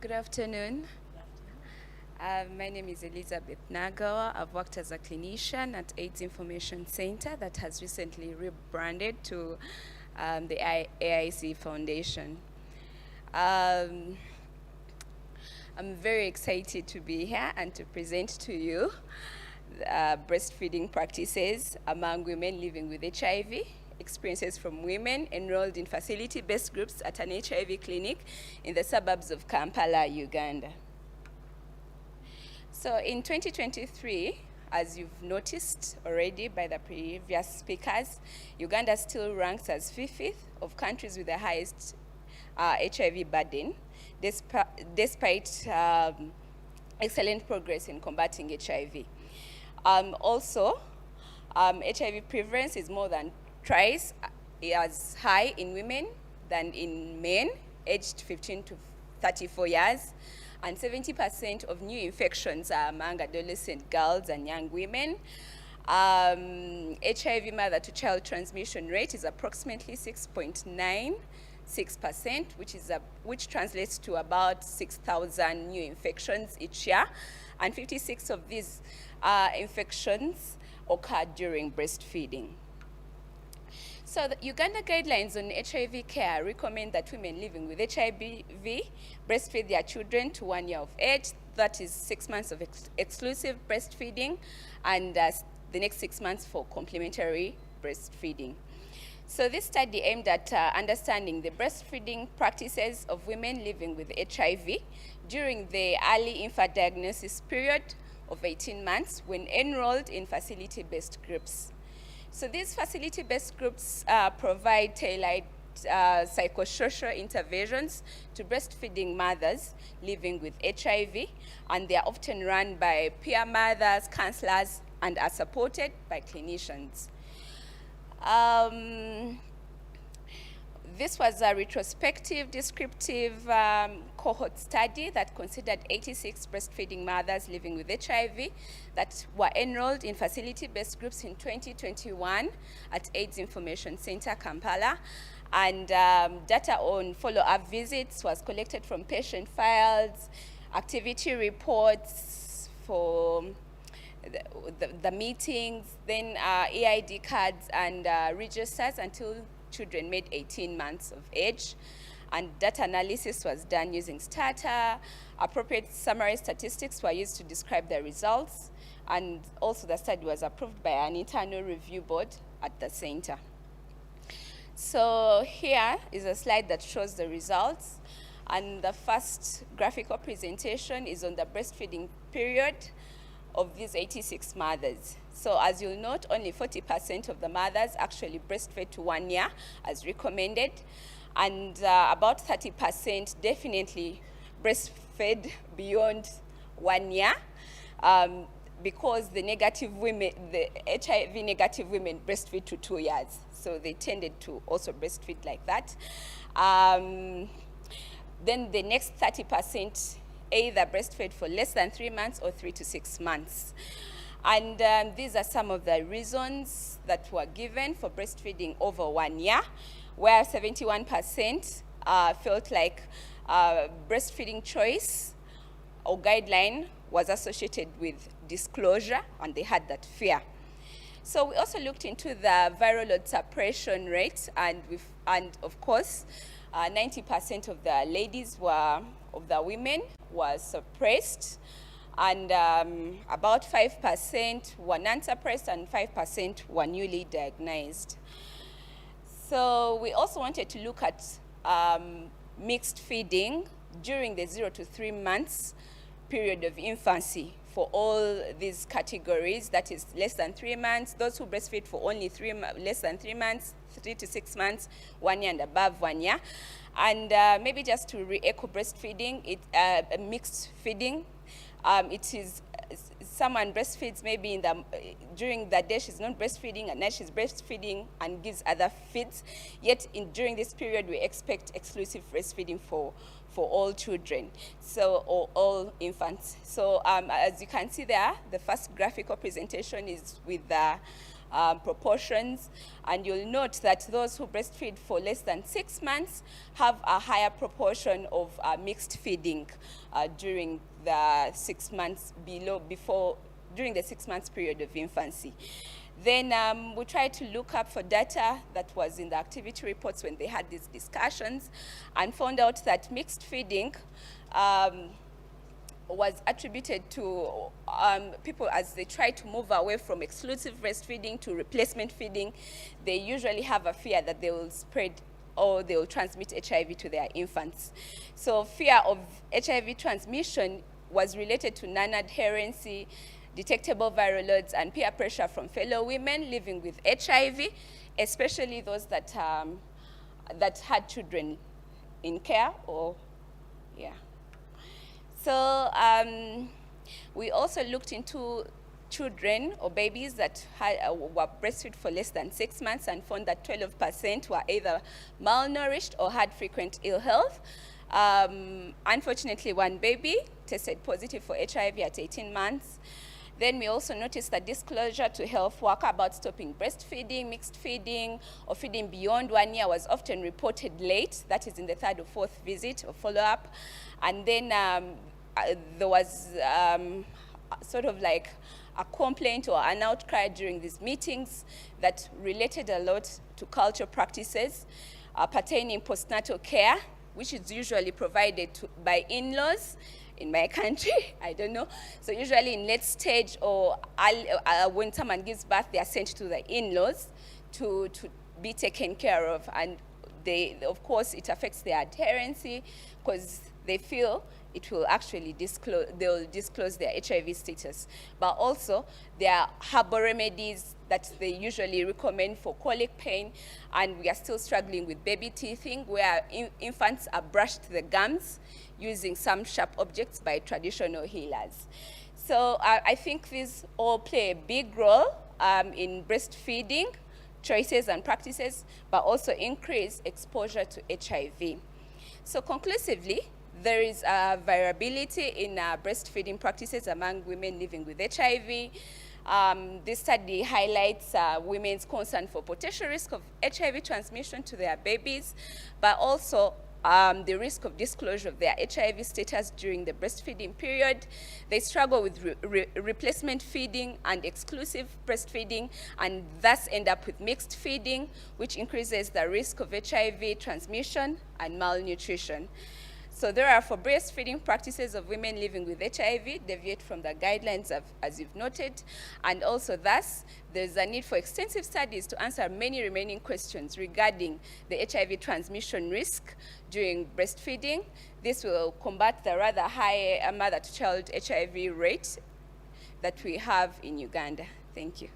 Good afternoon. My name is Elizabeth Nagawa. I've worked as a clinician at AIDS Information Center that has recently rebranded to the AIC Foundation. I'm very excited to be here and to present to you breastfeeding practices among women living with HIV, experiences from women enrolled in facility-based groups at an HIV clinic in the suburbs of Kampala, Uganda. So in 2023, as you've noticed already by the previous speakers, Uganda still ranks as 5th of countries with the highest HIV burden, despite excellent progress in combating HIV. Also, HIV prevalence is more than twice as high in women than in men aged 15 to 34 years, and 70% of new infections are among adolescent girls and young women. HIV mother-to-child transmission rate is approximately 6.96%, which translates to about 6,000 new infections each year, and 56 of these infections occur during breastfeeding. So the Uganda guidelines on HIV care recommend that women living with HIV breastfeed their children to 1 year of age. That is 6 months of exclusive breastfeeding, and the next 6 months for complementary breastfeeding. So this study aimed at understanding the breastfeeding practices of women living with HIV during the early infant diagnosis period of 18 months when enrolled in facility-based groups. So these facility-based groups provide tailored psychosocial interventions to breastfeeding mothers living with HIV, and they are often run by peer mothers, counselors, and are supported by clinicians. This was a retrospective, descriptive cohort study that considered 86 breastfeeding mothers living with HIV that were enrolled in facility-based groups in 2021 at AIDS Information Center, Kampala. And data on follow-up visits was collected from patient files, activity reports for the meetings, then EID cards and registers until children made 18 months of age, and data analysis was done using Stata. Appropriate summary statistics were used to describe the results, and also the study was approved by an internal review board at the center. So here is a slide that shows the results, and the first graphical presentation is on the breastfeeding period of these 86 mothers. So as you'll note, only 40% of the mothers actually breastfed to 1 year as recommended, and about 30% definitely breastfed beyond 1 year, because the HIV negative women breastfeed to 2 years. So they tended to also breastfeed like that. Then the next 30% either breastfed for less than 3 months or 3 to 6 months. And these are some of the reasons that were given for breastfeeding over 1 year, where 71% felt like breastfeeding choice or guideline was associated with disclosure, and they had that fear. So we also looked into the viral load suppression rate, and of course, 90% of the women were suppressed, and about 5% were non-suppressed, and 5% were newly diagnosed. So we also wanted to look at mixed feeding during the 0 to 3 months period of infancy for all these categories, that is less than 3 months, those who breastfeed for only less than 3 months, 3 to 6 months, 1 year and above 1 year. And maybe just to re-echo breastfeeding, a mixed feeding. It is someone breastfeeds maybe during the day she's not breastfeeding, and then she's breastfeeding and gives other feeds. Yet during this period, we expect exclusive breastfeeding for all children, or all infants. So as you can see there, the first graphical presentation is with the proportions, and you'll note that those who breastfeed for less than 6 months have a higher proportion of mixed feeding during the 6 months during the 6 months period of infancy. Then we tried to look up for data that was in the activity reports when they had these discussions, and found out that mixed feeding was attributed to people as they try to move away from exclusive breastfeeding to replacement feeding. They usually have a fear that they will spread or they will transmit HIV to their infants. So fear of HIV transmission was related to non-adherency, detectable viral loads, and peer pressure from fellow women living with HIV, especially those that, that had children in care So we also looked into children or babies that were breastfed for less than 6 months, and found that 12% were either malnourished or had frequent ill health. Unfortunately, one baby tested positive for HIV at 18 months. Then we also noticed that disclosure to health worker about stopping breastfeeding, mixed feeding, or feeding beyond 1 year was often reported late, that is in the 3rd or 4th visit or follow-up. And then there was sort of like a complaint or an outcry during these meetings that related a lot to cultural practices pertaining postnatal care, which is usually provided by in-laws in my country, I don't know. So usually in late stage or when someone gives birth, they are sent to the in-laws to be taken care of. And of course, it affects their adherency because they feel it will actually they'll disclose their HIV status. But also, there are herbal remedies that they usually recommend for colic pain, and we are still struggling with baby teething, where infants are brushed the gums using some sharp objects by traditional healers. So I think these all play a big role in breastfeeding choices and practices, but also increase exposure to HIV. So conclusively, there is a variability in breastfeeding practices among women living with HIV. This study highlights women's concern for potential risk of HIV transmission to their babies, but also the risk of disclosure of their HIV status during the breastfeeding period. They struggle with replacement feeding and exclusive breastfeeding, and thus end up with mixed feeding, which increases the risk of HIV transmission and malnutrition. So therefore, breastfeeding practices of women living with HIV deviate from the guidelines as you've noted, and also thus, there's a need for extensive studies to answer many remaining questions regarding the HIV transmission risk during breastfeeding. This will combat the rather high mother-to-child HIV rate that we have in Uganda. Thank you.